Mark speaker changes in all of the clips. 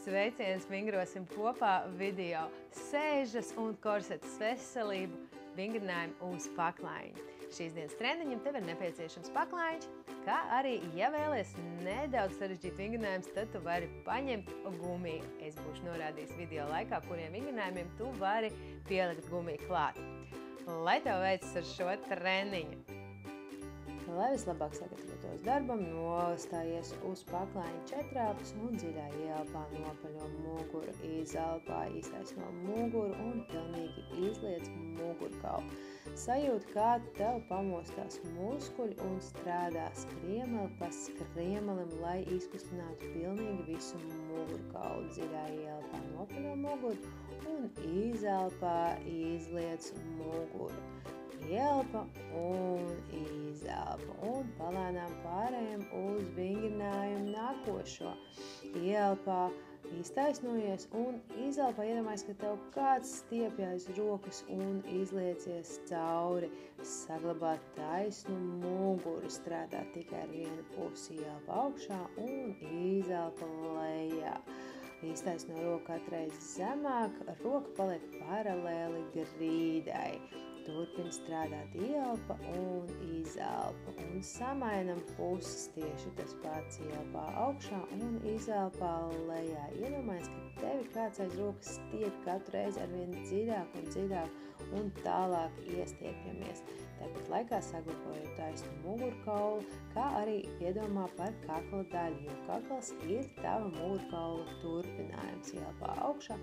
Speaker 1: Sveiciens, vingrosim kopā video sēžas un korsetas veselību, vingrinājumu uz paklājiņa. Šīs dienas treniņam tev ir nepieciešams paklājiņš, kā arī, ja vēlies nedaudz sarežģīt vingrinājumus, tad tu vari paņemt gumiju. Es būšu norādījis video laikā, kuriem vingrinājumiem tu vari pielikt gumiju klāt. Lai tev veicas ar šo treniņu! Lai vislabāk sagatavotos darbam, nostājies uz paklājiņa četrāpus un dziļā ieelpā nopaļo muguru, izelpā iztaisno muguru un pilnīgi izliec mugurkaulu. Sajūt, kā tev pamostās muskuļi un strādā skriemeli pa skriemelim, lai izkustinātu pilnīgi visu mugurkaulu. Dziļā ieelpā nopaļo muguru un izelpā izliec muguru. Ielpa un izelpa un palēnām pārējiem uz vingrinājumu nākošo. Ielpā iztaisnojies un izelpā iedomājies, ka tev kāds stiepj aiz rokas un izliecies cauri. Saglabā taisnu muguru, strādā tikai ar vienu pusi, ielpa augšā un izelpa lejā. Iztaisno roku katreiz zemāk, roka paliek paralēli grīdai. Turpin strādāt ielpa un izelpa un samainam puses tieši tas pats ielpā augšā un izelpā lejā. Iedomājies, ka tevi kāds aiz rokas stiep katru reizi arvien dziļāk un dziļāk un tālāk iestiepjamies. Tāpat laikā saglabājot taisnu mugurkaulu, kā arī iedomā par kakla daļu, jo kakls ir tava mugurkaula turpinājums. Ielpā augšā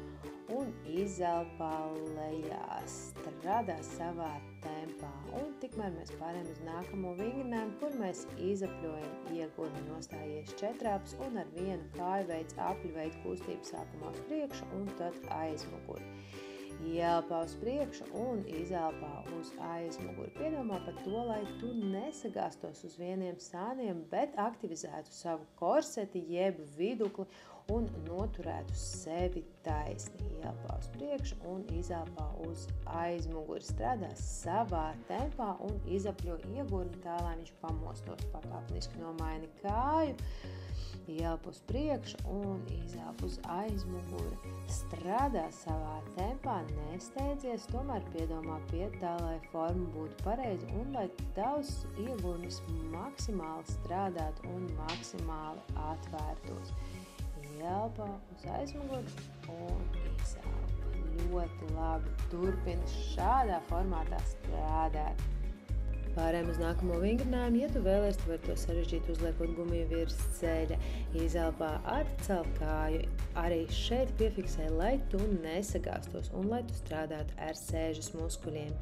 Speaker 1: un izelpā lejā. Strādā savā tempā. Un tikmēr mēs pārējām uz nākamo vingrinājumu, kur mēs izapļojam iegurni, nostājies četrāpus un ar vienu kāju veids apļu veidu kustību sākumā uz priekšu un tad aizmuguri. Ielpā uz priekšu un izelpā uz aizmuguri. Piedomā par to, lai tu nesagāstos uz vieniem sāniem, bet aktivizētu savu korseti jeb vidukli un noturētu sevi taisni. Ielpā uz priekšu un izelpā uz aizmuguri. Strādā savā tempā un izapļo iegurni tā, lai viņš pamostos. Pakāpeniski nomaini kāju. Ielpa uz priekšu un izelpa uz aizmuguri. Strādā savā tempā, nesteidzies, tomēr piedomā pie tā, lai forma būtu pareiza un lai tavs iegurnis maksimāli strādātu un maksimāli atvērtos. Ielpa uz aizmuguri un izelpa. Ļoti labi. Turpini šādā formātā strādāt. Pārējām uz nākamo vingrinājumu, ja tu vēlies, tu vari to sarežģīt uzliekot gumiju virs ceļa. Izelpā atcel kāju, arī šeit piefiksē, lai tu nesagāstos un lai tu strādātu ar sēžas muskuļiem.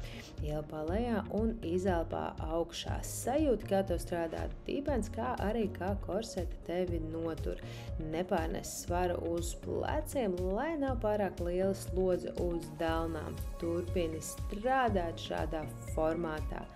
Speaker 1: Ielpā lejā un izelpā augšā. Sajūti, kā tev strādā dibens, kā arī kā korsete tevi notur. Nepārnes svaru uz pleciem, lai nav pārāk liela slodze uz delnām. Turpini strādāt šādā formātā.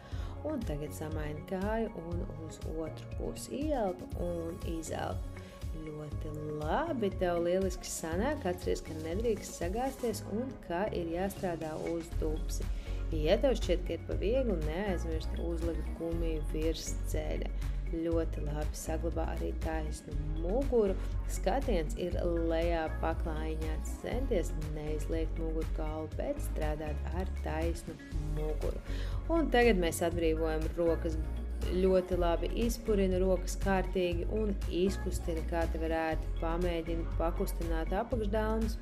Speaker 1: Un tagad samaini kāju un uz otru pusi ielpa un izelpa. Ļoti labi, tev lieliski sanāk, atceries, ka nedrīkst sagāsties un ka ir jāstrādā uz tupsi. Ja tev šķiet, ka ir pa viegli, neaizmirst uzlikt gumiju virs ceļa. Ļoti labi, saglabā arī taisnu muguru. Skatiens ir lejā paklājiņā, centies neizliekt mugurkaulu, bet strādāt ar taisnu muguru. Un tagad mēs atbrīvojam rokas. Ļoti labi izpurina rokas kārtīgi un izkustina, kā te varētu pamēģina pakustināt apakšdelnus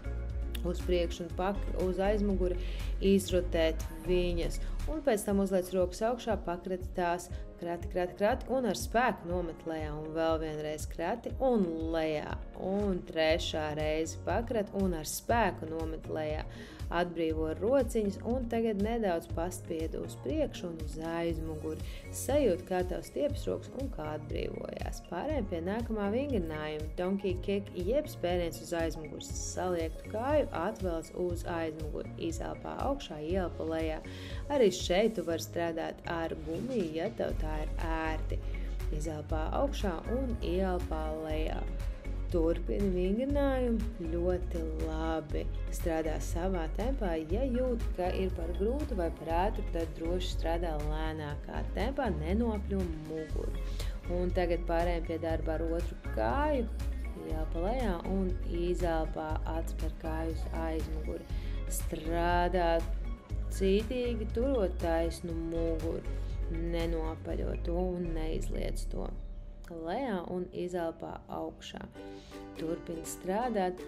Speaker 1: uz priekšu un uz aizmuguri, izrotēt viņas. Un pēc tam uzliec rokas augšā, pakrati tās, krati un ar spēku nomet lejā un vēl vienreiz krati un lejā. Un trešā reize pakrati un ar spēku nomet lejā. Atbrīvo rociņas un tagad nedaudz paspiedu uz priekšu un uz aizmuguri. Sajūt, kā tev stiepas rokas un kā atbrīvojās. Pārējām pie nākamā vingrinājuma. Donkey kick jeb spēriens uz aizmuguras. Saliektu kāju, atvelc uz aizmuguri. Izelpā augšā, ielpa lejā. Arī šeit tu vari strādāt ar gumiju, ja tev tā ir ērti. Izelpā augšā un ielpā lejā. Turpini vingrinājumu ļoti labi. Strādā savā tempā, ja jūt, ka ir par grūtu vai par ātru, tad droši strādā lēnākā tempā, nenopļum muguru. Un tagad pārējām pie darba ar otru kāju. Ielpa lejā un
Speaker 2: izelpā atspēr kāju uz aizmuguri. Strādā cītīgi, turot taisnu muguru, nenopaļot to un neizliec to. Lejā un izelpā augšā. Turpini strādāt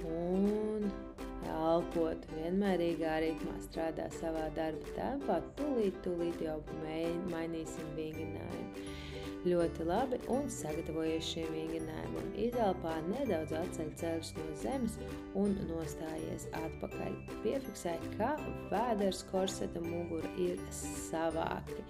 Speaker 2: un elpot vienmērīgā ritmā, strādā savā darba tempā, tūlīt jau mainīsim vingrinājumu. Ļoti labi un sagatavojies šiem vingrinājumam. Izelpā nedaudz atceļ ceļus no zemes un nostājies atpakaļ. Piefiksē, ka vēders, korseta, mugura ir savākti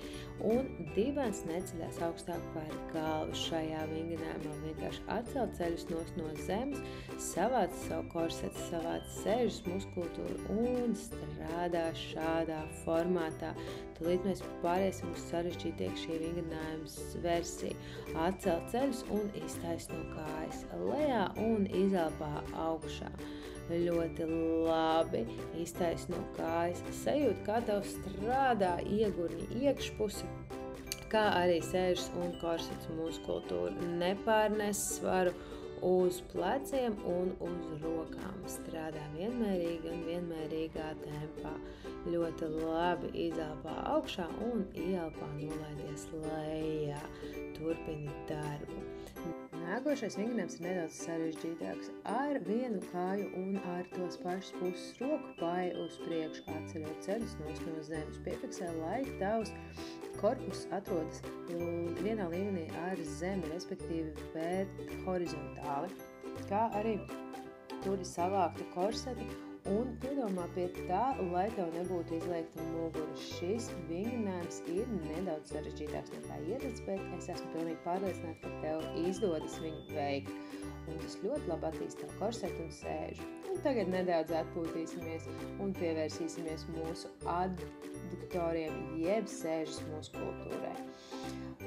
Speaker 2: un dibens neceļās augstāk par galvu. Šajā vingrinājumā vienkārši atcel ceļus no zemes, savāc savu korsetu, savāc sēžas muskultūru un strādā šādā formātā. Tūlīt mēs pāriesim uz sarežģītiek šī vingrinājums versiju. Atcel ceļus un iztaisno kājas lejā un izelpā augšā. Ļoti labi iztaisno kājas. Sajūt, kā tev strādā iegurņi iekšpusi, kā arī sēžas un korsets muskultūra. Nepārnes svaru uz pleciem un uz rokām. Strādā vienmērīgi un vienmērīgā tempā. Ļoti labi izelpā augšā un ielpā nolaidies lejā. Turpini darbu. Nākošais vingrinājums ir nedaudz sarežģītāks. Ar vienu kāju un ar tos pašas puses roku paeja uz priekšu, atceļot ceļus no zemes. Piefiksē, lai tavs korpus atrodas vienā līmenī ar zemi, respektīvi horizontāli, kā arī turi savāktu korseti un piedomā pie tā, lai tev nebūtu izliekta mugura. Šis vingrinājums ir nedaudz sarežģītāks nekā ierasts, bet es esmu pilnīgi pārliecināta, ka tev izdodas viņu veikt. Un tas ļoti labi attīst tavu korsetu un sēžu. Un tagad nedaudz atpūtīsimies un pievērsīsimies mūsu adduktoriem jeb sēžas muskultūrai.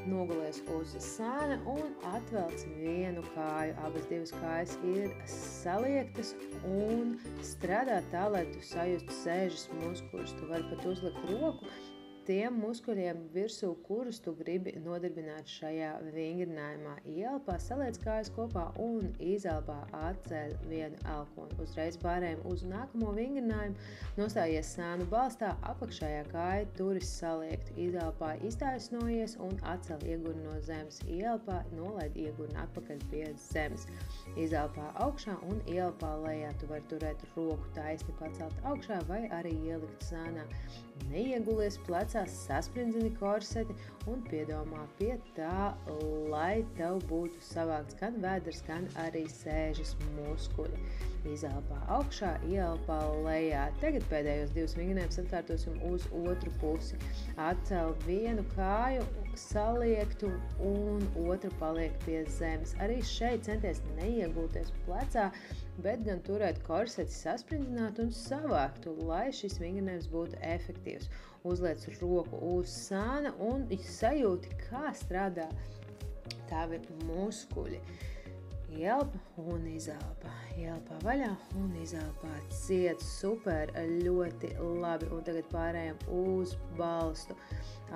Speaker 2: Nogulies uz sāna un atvelc vienu kāju. Abas divas kājas ir saliektas un strādā tā, lai tu sajustu sēžas muskuļus. Tu vari pat uzlikt roku tiem muskuļiem virsū, kurus tu gribi nodarbināt šajā vingrinājumā. Ielpā saliec kājas kopā un izelpā atceļ vienu elkoni. Uzreiz pārējām uz nākamo vingrinājumu. Nostājies sānu balstā, apakšējā kāja turis saliektu. Izelpā iztaisnojies un atcel iegurni no zemes. Ielpā nolaid iegurni atpakaļ pie zemes. Izelpā augšā un ielpā lejā. Tu vari turēt roku taisni pacelt augšā vai arī ielikt sānā. Neiegulies plecās, sasprindzini korseti un piedomā pie tā, lai tev būtu savākts gan vēders, gan arī sēžas muskuļi. Izelpā augšā, ielpā lejā. Tagad pēdējos divus vingrinājumus atkārtosim uz otru pusi. Atcel vienu kāju, saliektu un otra paliek pie zemes. Arī šeit centies neiegulties plecā, bet gan turēt korseti sasprindzinātu un savāktu, lai šis vingrinājums būtu efektīvs. Uzliec roku uz sāna un sajūti, kā strādā tavi muskuļi. Ielpa un izelpa. Ielpā vaļā un izelpā ciet. Super, ļoti labi. Un tagad pārējām uz balstu.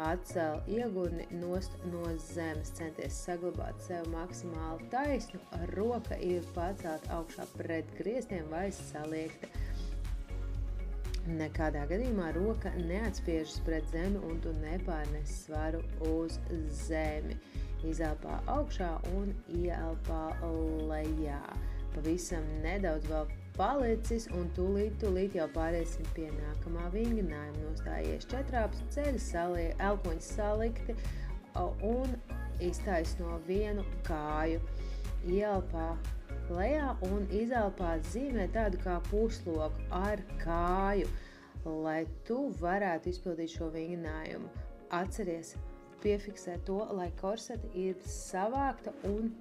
Speaker 2: Atcel iegurni nost no zemes. Centies saglabāt sev maksimāli taisnu. Roka ir pacelt augšā pret griestiem vai saliekta. Nekādā gadījumā roka neatspiežas pret zemi un tu nepārnes svaru uz zemi. Izelpā augšā un ielpā lejā. Pavisam nedaudz vēl palicis un tūlīt jau pāriesim pie nākamā vingrinājuma. Nostājies četrāps, ceļi elkoņi salikti un iztaisno vienu kāju. Ielpā lejā un izelpā zīmē tādu kā pusloku ar kāju, lai tu varētu izpildīt šo vingrinājumu. Atceries, piefiksē to, lai korseti ir savākta un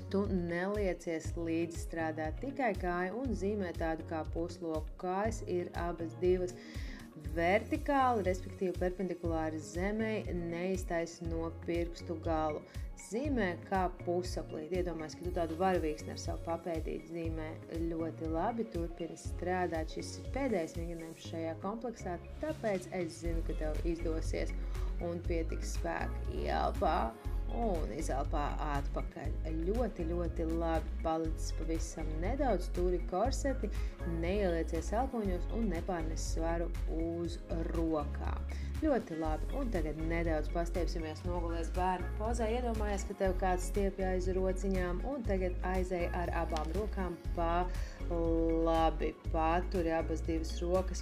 Speaker 2: tu neliecies līdzi strādāt tikai kāju un zīmē tādu kā pusloku. Kājas ir abas divas vertikāli, respektīvi perpendikulāri zemei, neiztaisi no pirkstu galu. Zīmē kā pusaplīt. Iedomājies, ka tu tādu varavīksni ar savu papēdīti zīmē ļoti labi. Turpini strādāt. Šis ir pēdējais vingrinājums šajā kompleksā, tāpēc es zinu, ka tev izdosies un pietiks spēka. Ielpā un izelpā atpakaļ. Ļoti, ļoti labi palicis pavisam nedaudz, turi korseti, neieliecies elkoņos un nepārnes svaru uz rokām. Ļoti labi, un tagad nedaudz pastiepsimies nogulies bērnu pozā, iedomājies, ka tev kāds stiepja aiz rociņām, un tagad aizej ar abām rokām pa labi, paturi abas divas rokas,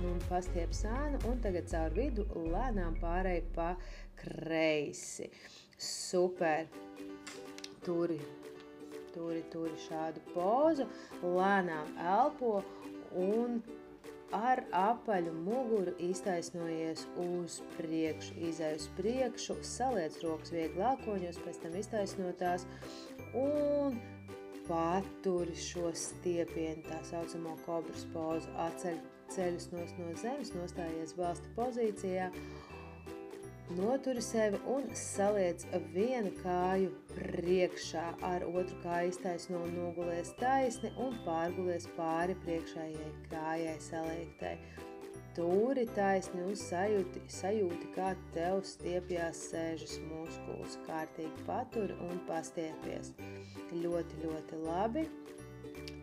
Speaker 2: un pastiep sānu, un tagad caur vidu lēnām pārēj pa kreisi. Super! Turi šādu pozu, lēnām elpo un ar apaļu muguru iztaisnojies uz priekšu, izej uz priekšu, saliec rokas viegli elkoņos, pēc tam iztaisnotās un paturi šo stiepienu, tā saucamo kobras pozu, atceļ ceļus no zemes, nostājies balsta pozīcijā, noturi sevi un saliec vienu kāju priekšā, ar otru kāju iztaisno un nogulies taisni un pārgulies pāri priekšējai kājai saliektai. Turi taisni un sajūti, kā tev stiepjās sēžas muskulis, kārtīgi paturi un pastiepies. Ļoti, ļoti labi.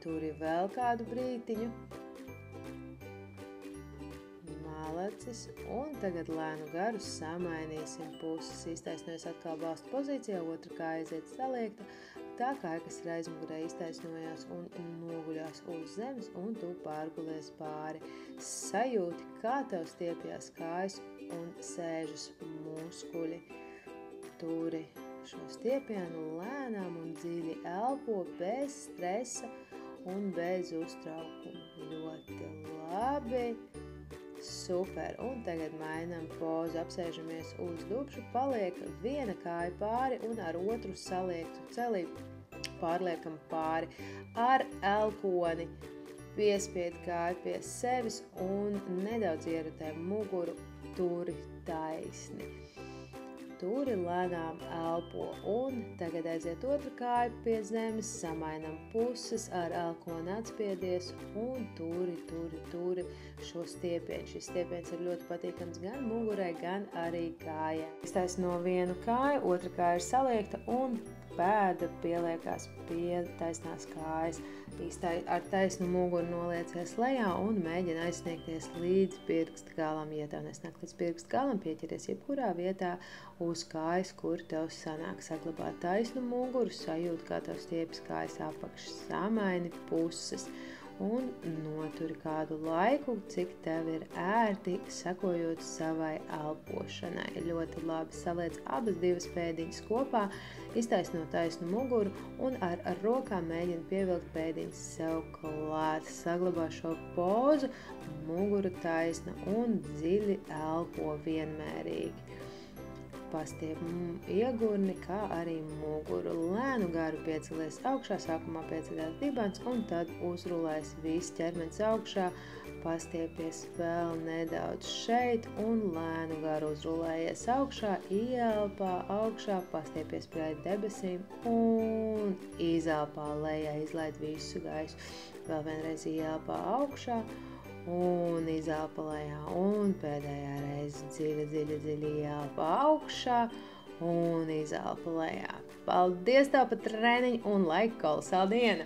Speaker 2: Turi vēl kādu brītiņu. Malacis, un tagad lēnu garu samainīsim puses, iztaisnojas atkal balsta pozīcijā, otra kāja aiziet saliekta, tā kāja, kas ir aizmugurē, iztaisnojās un noguļās uz zemes, un tu pārgulies pāri. Sajūti, kā tev stiepjās kājas un sēžas muskuļi. Turi šo stiepienu lēnām un dziļi elpo bez stresa un bez uztraukuma. Ļoti labi! Super, un tagad mainām pozu, apsēžamies uz dubšu, paliek viena kāja pāri un ar otru saliektu celi pārliekam pāri. Ar elkoni piespied kāju pie sevis un nedaudz ierotē muguru, turi taisni. Turi lēnām elpo un tagad aiziet otra kāja pie zemes, samainam puses, ar elkoni atspiedies un turi šo stiepienu. Šis stiepiens ir ļoti patīkams gan mugurai, gan arī kājai. Iztaisno vienu kāju, otra kāja ir saliekta un pēda pieliekās pie taisnās kājas. Ar taisnu muguru noliecies lejā un mēģina aizsniegties līdz pirksta galam. Ja tev nesnāk līdz pirksta galam, pieķeries jebkurā vietā uz kājas, kur tev sanāk. Saglabā taisnu muguru, sajūt, kā tev stiepjas kājas apakšas, samaini puses un noturi kādu laiku, cik tev ir ērti, sekojot savai elpošanai. Ļoti labi saliec abas divas pēdiņas kopā, iztaisno taisnu muguru un ar rokām mēģina pievilkt pēdiņas sev klāt. Saglabā šo pozu, muguru taisna un dziļi elpo vienmērīgi. Pastiep iegurni, kā arī muguru. Lēnu garu piecelies augšā, sākumā pieceļās dibens un tad uzrulēs viss ķermenis augšā, pastiepies vēl nedaudz šeit un lēnu garu uzrulējies augšā, ieelpā augšā, pastiepies pret debesīm un izelpā lejā, izlaid visu gaisu. Vēl vienreiz ieelpā augšā un izelpa lejā, un pēdējā reize dziļi ieelpa augšā un izelpa lejā. Paldies tev par treniņu un lai kolosāla diena!